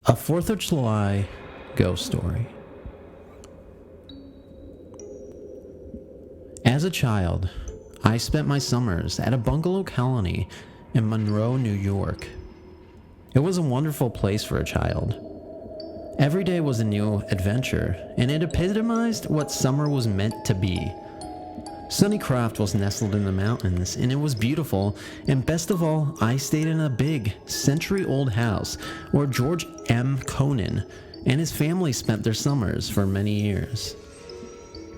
A 4th of July ghost story. As a child, I spent my summers at a bungalow colony in Monroe, New York. It was a wonderful place for a child. Every day was a new adventure, and it epitomized what summer was meant to be. Sunnycroft was nestled in the mountains, and it was beautiful, and best of all, I stayed in a big, century-old house where George M. Conan and his family spent their summers for many years.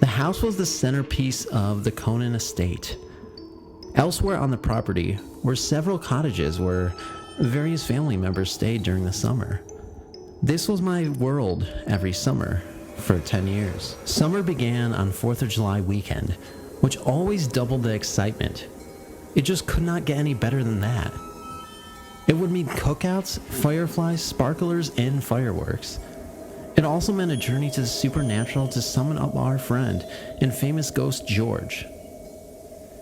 The house was the centerpiece of the Conan estate. Elsewhere on the property were several cottages where various family members stayed during the summer. This was my world every summer for 10 years. Summer began on 4th of July weekend, which always doubled the excitement. It just could not get any better than that. It would mean cookouts, fireflies, sparklers, and fireworks. It also meant a journey to the supernatural to summon up our friend and famous ghost George.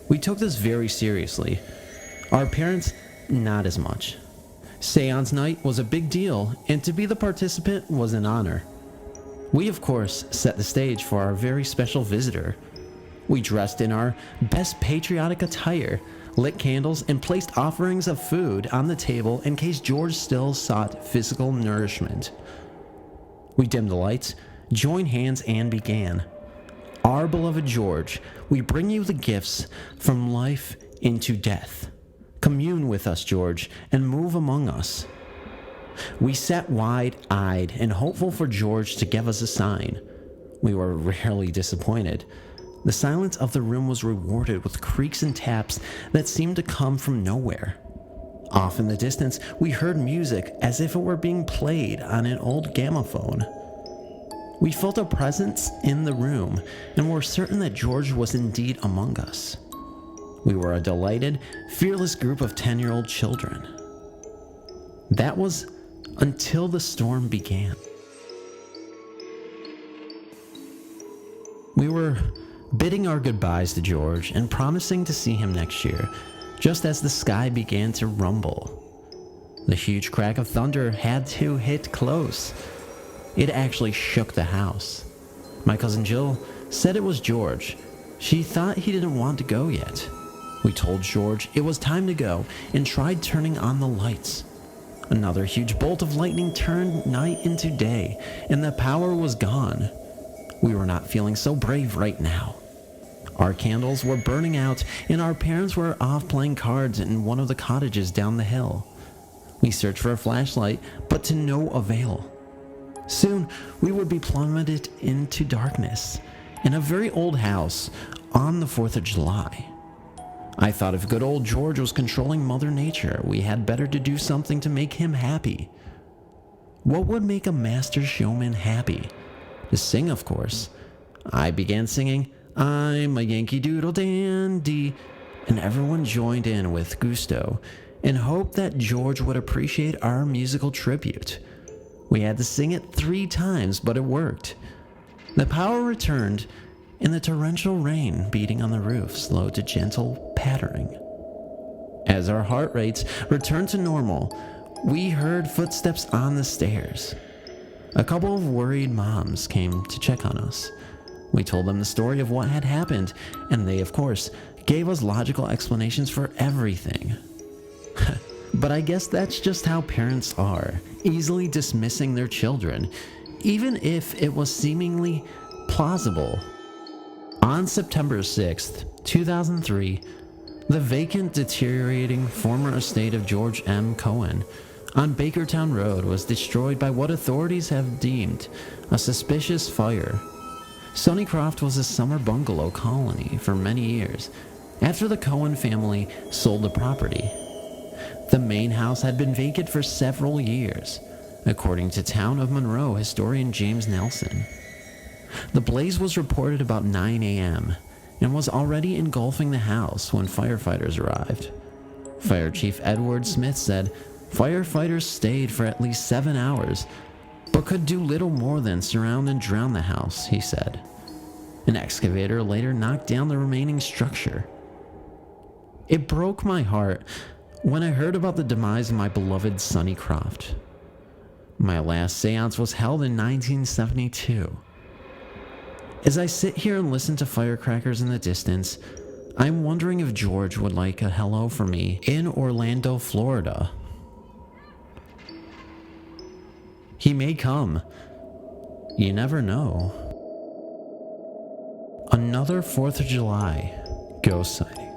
We took this very seriously. Our parents, not as much. Seance night was a big deal, and to be the participant was an honor. We, of course, set the stage for our very special visitor. We dressed in our best patriotic attire, lit candles, and placed offerings of food on the table in case George still sought physical nourishment. We dimmed the lights, joined hands, and began. Our beloved George, we bring you the gifts from life into death. Commune with us, George, and move among us. We sat wide-eyed and hopeful for George to give us a sign. We were rarely disappointed. The silence of the room was rewarded with creaks and taps that seemed to come from nowhere. Off in the distance, we heard music as if it were being played on an old gramophone. We felt a presence in the room and were certain that George was indeed among us. We were a delighted, fearless group of 10-year-old children. That was until the storm began. We were bidding our goodbyes to George and promising to see him next year, just as the sky began to rumble. The huge crack of thunder had to hit close. It actually shook the house. My cousin Jill said it was George. She thought he didn't want to go yet. We told George it was time to go and tried turning on the lights. Another huge bolt of lightning turned night into day, and the power was gone. We were not feeling so brave right now. Our candles were burning out, and our parents were off playing cards in one of the cottages down the hill. We searched for a flashlight, but to no avail. Soon, we would be plummeted into darkness in a very old house on the 4th of July. I thought if good old George was controlling Mother Nature, we had better to do something to make him happy. What would make a master showman happy? To sing, of course. I began singing, "I'm a Yankee Doodle Dandy," and everyone joined in with gusto and hoped that George would appreciate our musical tribute. We had to sing it 3 times, but it worked. The power returned, and the torrential rain beating on the roof slowed to gentle pattering. As our heart rates returned to normal, we heard footsteps on the stairs. A couple of worried moms came to check on us. We told them the story of what had happened, and they, of course, gave us logical explanations for everything. But I guess that's just how parents are, easily dismissing their children, even if it was seemingly plausible. On September 6th, 2003, the vacant, deteriorating former estate of George M. Cohen on Bakertown Road was destroyed by what authorities have deemed a suspicious fire. Sunnycroft was a summer bungalow colony for many years after the Cohen family sold the property. The main house had been vacant for several years, according to Town of Monroe historian James Nelson. The blaze was reported about 9 a.m. and was already engulfing the house when firefighters arrived. Fire Chief Edward Smith said firefighters stayed for at least 7 hours, but could do little more than surround and drown the house, he said. An excavator later knocked down the remaining structure. It broke my heart when I heard about the demise of my beloved Sunnycroft. My last seance was held in 1972. As I sit here and listen to firecrackers in the distance, I'm wondering if George would like a hello from me in Orlando, Florida. He may come. You never know. Another 4th of July ghost sighting.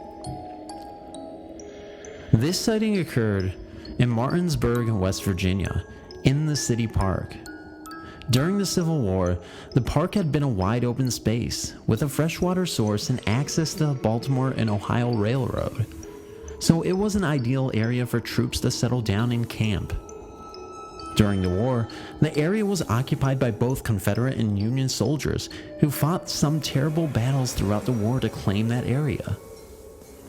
This sighting occurred in Martinsburg, West Virginia, in the city park. During the Civil War, the park had been a wide open space with a freshwater source and access to the Baltimore and Ohio Railroad, so it was an ideal area for troops to settle down and camp. During the war, the area was occupied by both Confederate and Union soldiers who fought some terrible battles throughout the war to claim that area.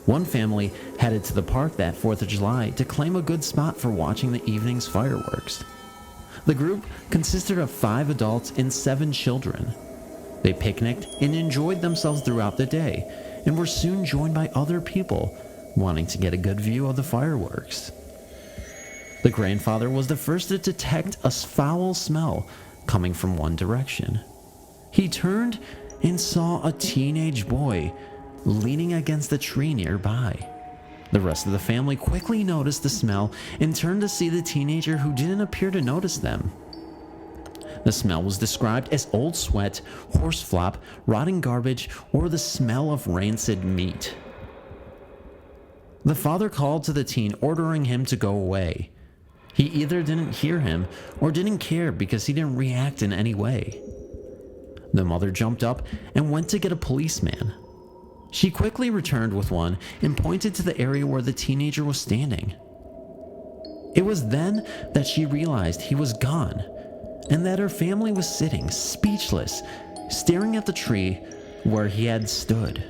One family headed to the park that 4th of July to claim a good spot for watching the evening's fireworks. The group consisted of 5 adults and 7 children. They picnicked and enjoyed themselves throughout the day and were soon joined by other people wanting to get a good view of the fireworks. The grandfather was the first to detect a foul smell coming from one direction. He turned and saw a teenage boy leaning against a tree nearby. The rest of the family quickly noticed the smell and turned to see the teenager who didn't appear to notice them. The smell was described as old sweat, horse flop, rotting garbage, or the smell of rancid meat. The father called to the teen, ordering him to go away. He either didn't hear him or didn't care because he didn't react in any way. The mother jumped up and went to get a policeman. She quickly returned with one and pointed to the area where the teenager was standing. It was then that she realized he was gone and that her family was sitting speechless, staring at the tree where he had stood.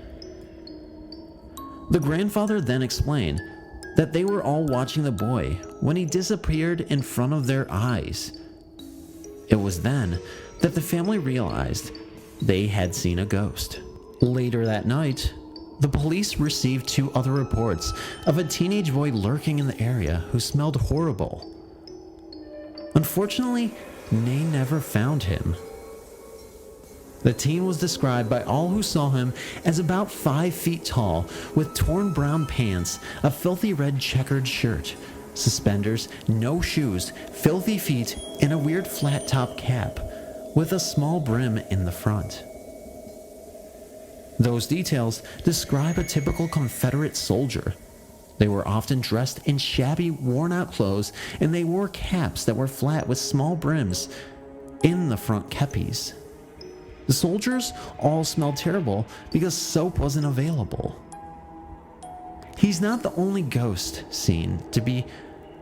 The grandfather then explained that they were all watching the boy when he disappeared in front of their eyes. It was then that the family realized they had seen a ghost. Later that night, the police received 2 other reports of a teenage boy lurking in the area who smelled horrible. Unfortunately, they never found him. The teen was described by all who saw him as about 5 feet tall, with torn brown pants, a filthy red checkered shirt, suspenders, no shoes, filthy feet, and a weird flat top cap with a small brim in the front. Those details describe a typical Confederate soldier. They were often dressed in shabby, worn-out clothes, and they wore caps that were flat with small brims in the front kepis. The soldiers all smelled terrible because soap wasn't available. He's not the only ghost seen to be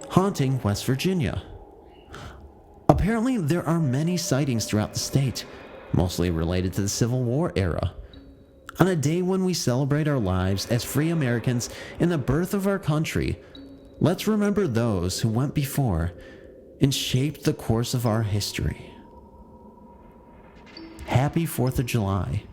haunting West Virginia. Apparently, there are many sightings throughout the state, mostly related to the Civil War era. On a day when we celebrate our lives as free Americans and the birth of our country, let's remember those who went before and shaped the course of our history. Happy 4th of July.